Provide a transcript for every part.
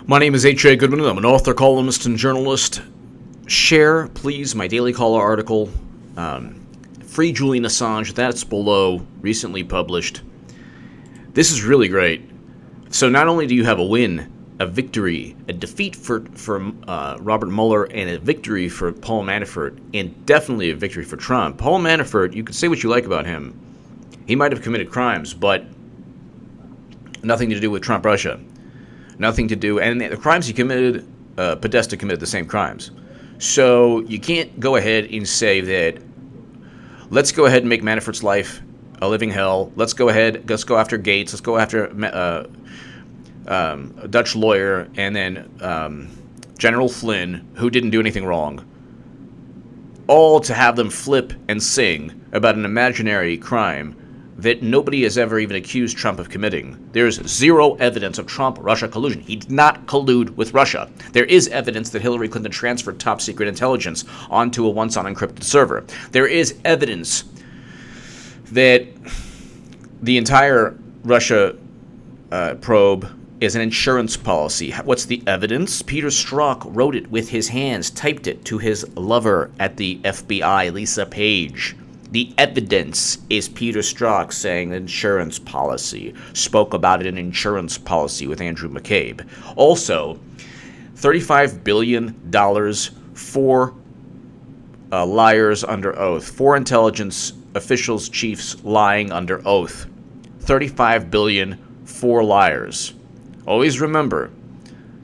My name is H.A. Goodman. I'm an author, columnist, and journalist. Share, please, my Daily Caller article, Free Julian Assange. That's below, recently published. This is really great. So not only do you have a win, a victory, a defeat for Robert Mueller, and a victory for Paul Manafort, and definitely a victory for Trump. Paul Manafort, you can say what you like about him. He might have committed crimes, but nothing to do with Trump-Russia. Nothing to do, and the crimes he committed, Podesta committed the same crimes. So you can't go ahead and say that, let's go ahead and make Manafort's life a living hell. Let's go after Gates. Let's go after a Dutch lawyer, and then General Flynn, who didn't do anything wrong. All to have them flip and sing about an imaginary crime that nobody has ever even accused Trump of committing. There's zero evidence of Trump-Russia collusion. He did not collude with Russia. There is evidence that Hillary Clinton transferred top-secret intelligence onto a once-unencrypted server. There is evidence that the entire Russia probe is an insurance policy. What's the evidence? Peter Strzok wrote it with his hands, typed it to his lover at the FBI, Lisa Page. The evidence is Peter Strzok saying insurance policy, spoke about it in insurance policy with Andrew McCabe. Also, $35 billion for liars under oath. 4 intelligence officials, chiefs lying under oath. $35 billion for liars. Always remember,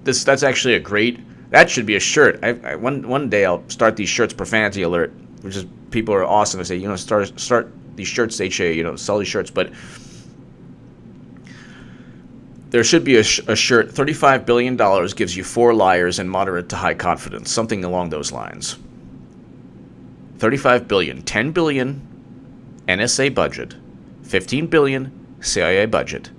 that's actually a great, that should be a shirt. One day I'll start these shirts, Profanity Alert, which is, people are awesome to say, start these shirts, HA, sell these shirts, but there should be a shirt, $35 billion gives you 4 liars and moderate to high confidence, something along those lines. $35 billion, $10 billion NSA budget, $15 billion CIA budget,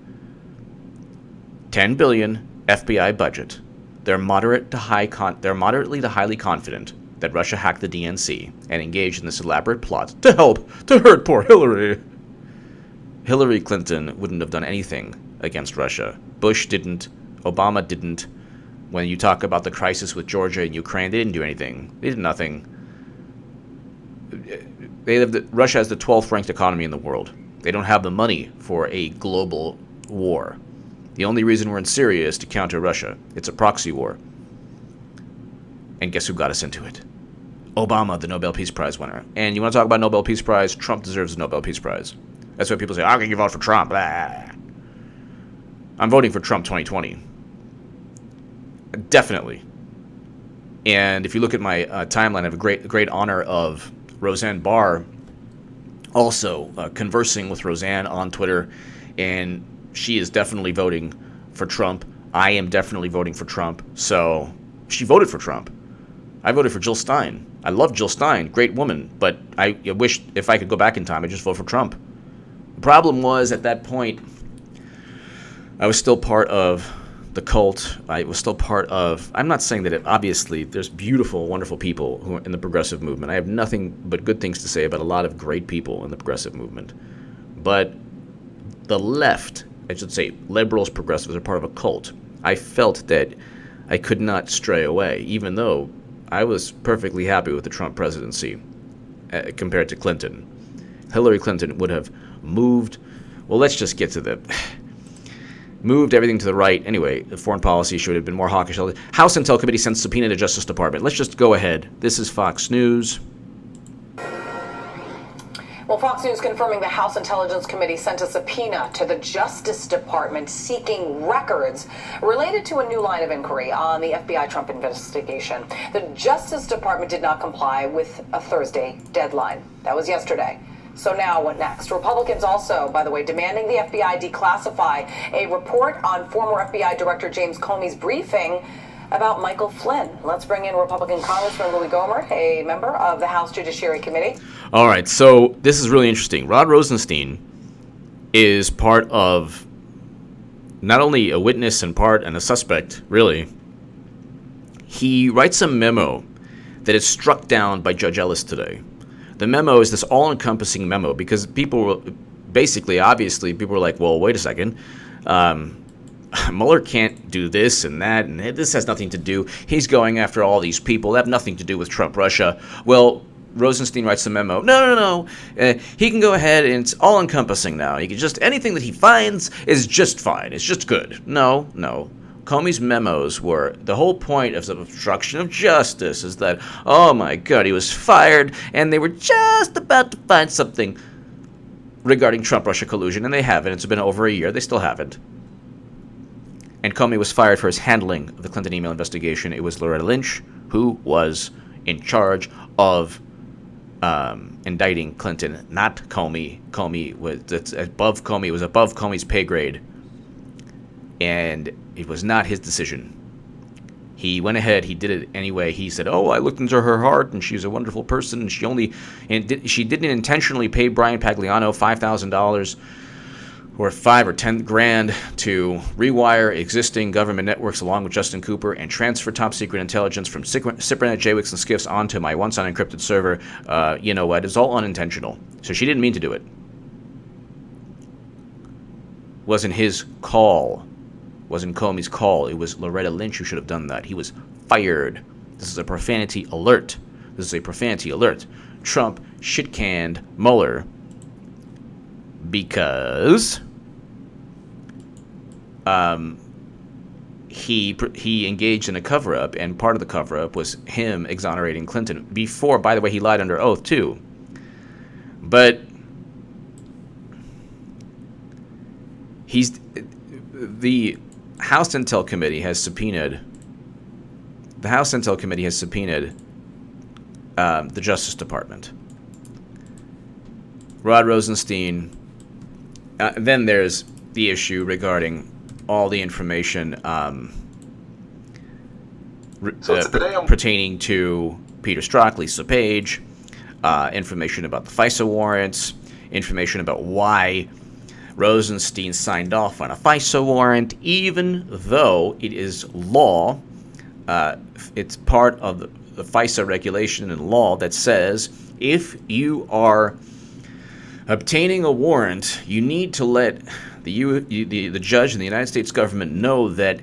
$10 billion FBI budget. They're moderately to highly confident that Russia hacked the DNC and engaged in this elaborate plot to hurt poor Hillary. Hillary Clinton wouldn't have done anything against Russia. Bush didn't. Obama didn't. When you talk about the crisis with Georgia and Ukraine, they didn't do anything. They did nothing. Russia has the 12th ranked economy in the world. They don't have the money for a global war. The only reason we're in Syria is to counter Russia. It's a proxy war. And guess who got us into it? Obama, the Nobel Peace Prize winner. And you want to talk about Nobel Peace Prize? Trump deserves the Nobel Peace Prize. That's why people say, how can you vote for Trump? Blah. I'm voting for Trump 2020. Definitely. And if you look at my timeline, I have a great honor of Roseanne Barr also conversing with Roseanne on Twitter. And she is definitely voting for Trump. I am definitely voting for Trump. So she voted for Trump. I voted for Jill Stein. I love Jill Stein, great woman, but I wish if I could go back in time, I'd just vote for Trump. The problem was, at that point, I was still part of the cult. I was still part of, I'm not saying that obviously there's beautiful, wonderful people who are in the progressive movement. I have nothing but good things to say about a lot of great people in the progressive movement. But the left, I should say liberals, progressives, are part of a cult. I felt that I could not stray away, even though I was perfectly happy with the Trump presidency compared to Clinton. Hillary Clinton would have moved, well, let's just get to moved everything to the right. Anyway, the foreign policy should have been more hawkish. House Intel Committee sends subpoena to Justice Department. Let's just go ahead. This is Fox News. Well, Fox News confirming the House Intelligence Committee sent a subpoena to the Justice Department seeking records related to a new line of inquiry on the FBI Trump investigation. The Justice Department did not comply with a Thursday deadline. That was yesterday. So now what next? Republicans also, by the way, demanding the FBI declassify a report on former FBI Director James Comey's briefing about Michael Flynn. Let's bring in Republican Congressman Louis Gohmert, a member of the House Judiciary Committee. All right, so this is really interesting. Rod Rosenstein is part of not only a witness and a suspect, really. He writes a memo that is struck down by Judge Ellis today. The memo is this all-encompassing memo because people were basically, obviously, people were like, well, wait a second. Mueller can't do this and that, and this has nothing to do. He's going after all these people that have nothing to do with Trump-Russia. Well, Rosenstein writes a memo. No. He can go ahead, and it's all-encompassing now. He can just, anything that he finds is just fine. It's just good. No. Comey's memos were, the whole point of the obstruction of justice is that, oh my God, he was fired, and they were just about to find something regarding Trump-Russia collusion, and they haven't. It's been over a year. They still haven't. And Comey was fired for his handling of the Clinton email investigation. It was Loretta Lynch who was in charge of indicting Clinton, not Comey. Comey was above Comey. It was above Comey's pay grade, and it was not his decision. He went ahead. He did it anyway. He said, "Oh, I looked into her heart, and she's a wonderful person. And she didn't intentionally pay Brian Pagliano $5,000." Or $5 or $10 grand to rewire existing government networks along with Justin Cooper and transfer top secret intelligence from Cybernet, JWICs, and SCIFs onto my once unencrypted server. You know what? It's all unintentional. So she didn't mean to do it. Wasn't his call. Wasn't Comey's call. It was Loretta Lynch who should have done that. He was fired. This is a profanity alert. Trump shit-canned Mueller because he engaged in a cover-up, and part of the cover-up was him exonerating Clinton. Before, by the way, he lied under oath, too. But the House Intel Committee has subpoenaed the Justice Department. Rod Rosenstein. Then there's the issue regarding all the information pertaining to Peter Strzok, Lisa Page, information about the FISA warrants, information about why Rosenstein signed off on a FISA warrant, even though it is law. It's part of the FISA regulation and law that says if you are obtaining a warrant, you need to let the judge and the United States government know that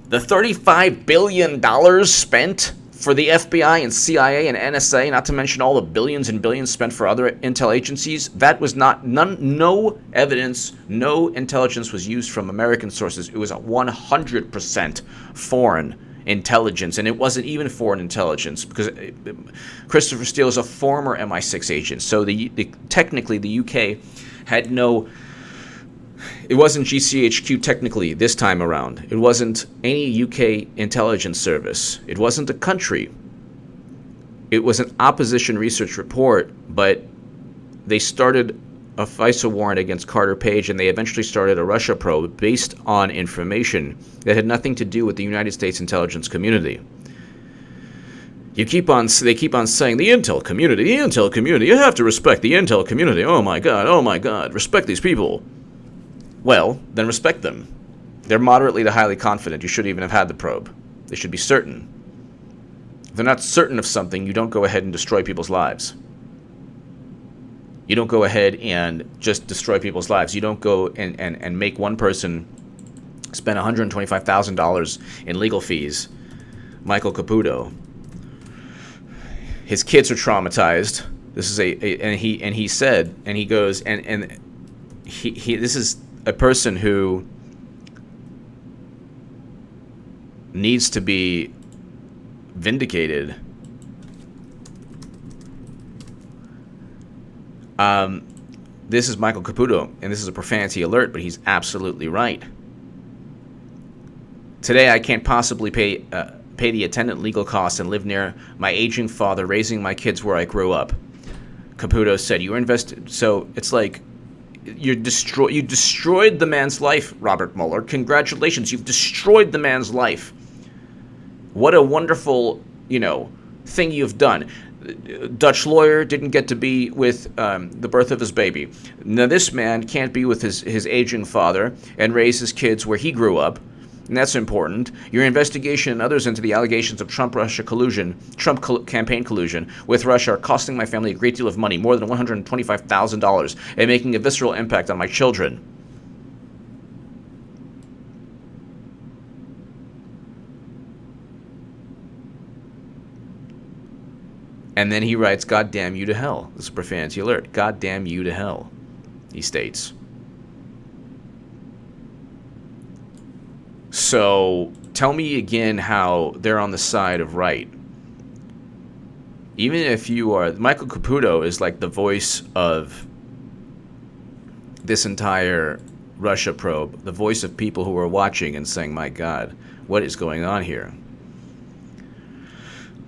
the $35 billion spent for the FBI and CIA and NSA, not to mention all the billions and billions spent for other intel agencies, that was no evidence, no intelligence was used from American sources. It was 100% foreign intelligence, and it wasn't even foreign intelligence because Christopher Steele is a former MI6 agent. So technically the UK had no. It wasn't GCHQ technically this time around. It wasn't any UK intelligence service. It wasn't a country. It was an opposition research report, but they started a FISA warrant against Carter Page, and they eventually started a Russia probe based on information that had nothing to do with the United States intelligence community. They keep on saying the intel community, you have to respect the intel community. Oh my God, respect these people. Well, then respect them. They're moderately to highly confident. You shouldn't even have had the probe. They should be certain. If they're not certain of something, you don't go ahead and destroy people's lives. You don't go ahead and just destroy people's lives. You don't go and make one person spend $125,000 in legal fees. Michael Caputo. His kids are traumatized. This is he said, and he goes, and he this is a person who needs to be vindicated. This is Michael Caputo, and this is a profanity alert, but he's absolutely right. Today, I can't possibly pay the attendant legal costs and live near my aging father, raising my kids where I grew up. Caputo said, "You were invested." So it's like you destroyed the man's life, Robert Mueller. Congratulations, you've destroyed the man's life. What a wonderful, thing you've done. Dutch lawyer didn't get to be with the birth of his baby. Now this man can't be with his aging father and raise his kids where he grew up, and that's important. Your investigation and others into the allegations of Trump-Russia collusion, campaign collusion with Russia are costing my family a great deal of money, more than $125,000, and making a visceral impact on my children. And then he writes, God damn you to hell. This is a profanity alert. God damn you to hell, he states. So tell me again how they're on the side of right. Even if you are... Michael Caputo is like the voice of this entire Russia probe, the voice of people who are watching and saying, my God, what is going on here?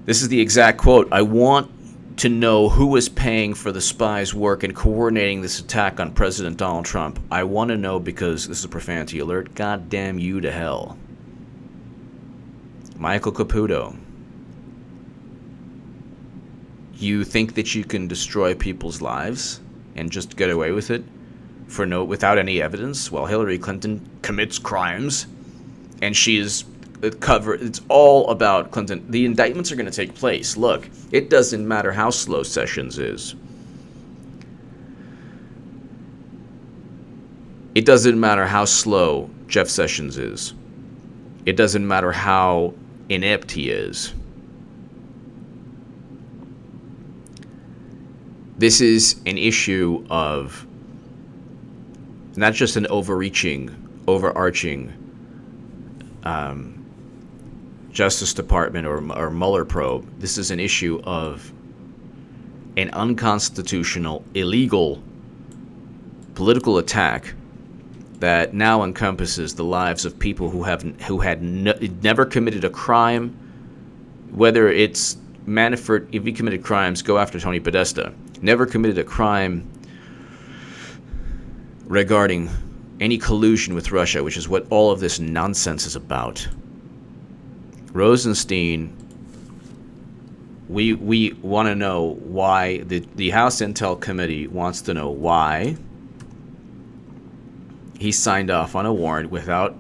This is the exact quote. I want to know who is paying for the spies' work in coordinating this attack on President Donald Trump. I want to know because this is a profanity alert. God damn you to hell. Michael Caputo. You think that you can destroy people's lives and just get away with it without any evidence while Hillary Clinton commits crimes and she is covered? It's all about Clinton. The indictments are going to take place. Look, it doesn't matter how slow Sessions is. It doesn't matter how slow Jeff Sessions is. It doesn't matter how inept he is. This is an issue of not just an overarching Justice Department or Mueller probe. This is an issue of an unconstitutional, illegal political attack that now encompasses the lives of people who had never committed a crime. Whether it's Manafort, if he committed crimes, go after Tony Podesta. Never committed a crime regarding any collusion with Russia, which is what all of this nonsense is about. Rosenstein, we want to know why, the House Intel Committee wants to know why he signed off on a warrant without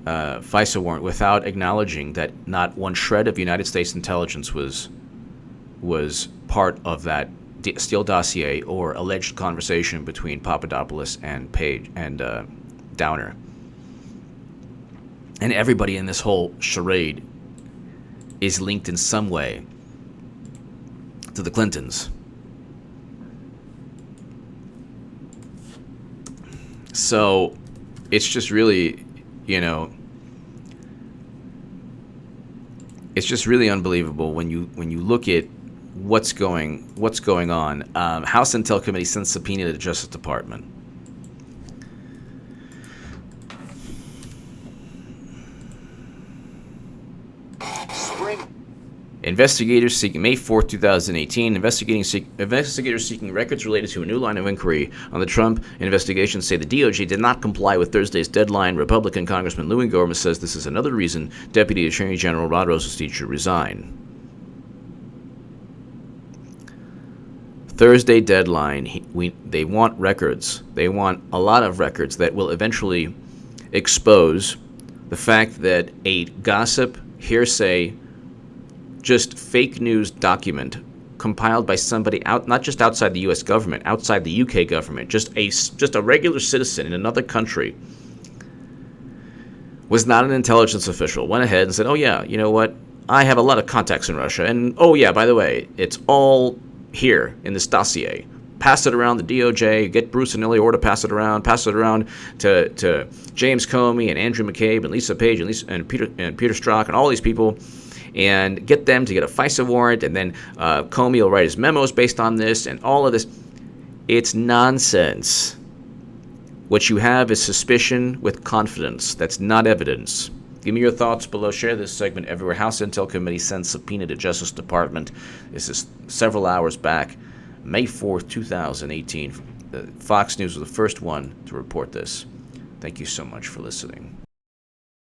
FISA warrant without acknowledging that not one shred of United States intelligence was part of that Steele dossier or alleged conversation between Papadopoulos and Page and Downer. And everybody in this whole charade is linked in some way to the Clintons. So it's just really, it's just really unbelievable when you look at what's going on. House Intel Committee sends subpoena to the Justice Department. Investigators seeking May 4th, 2018. Investigators seeking records related to a new line of inquiry on the Trump investigation say the DOJ did not comply with Thursday's deadline. Republican Congressman Louis Gorman says this is another reason Deputy Attorney General Rod Rosenstein should resign. Thursday deadline. They want records. They want a lot of records that will eventually expose the fact that a gossip, hearsay, just fake news document compiled by somebody not just outside the U.S. government, outside the UK government, just a regular citizen in another country, was not an intelligence official, went ahead and said, oh yeah, you know what, I have a lot of contacts in Russia, and oh yeah, by the way, it's all here in this dossier. Pass it around the DOJ, get Bruce Anelli or to pass it around to James Comey and Andrew McCabe and Lisa Page and Peter Strzok and all these people, and get them to get a FISA warrant, and then Comey will write his memos based on this, and all of this. It's nonsense. What you have is suspicion with confidence. That's not evidence. Give me your thoughts below. Share this segment everywhere. House Intel Committee sends subpoena to Justice Department. This is several hours back, May 4th, 2018. Fox News was the first one to report this. Thank you so much for listening.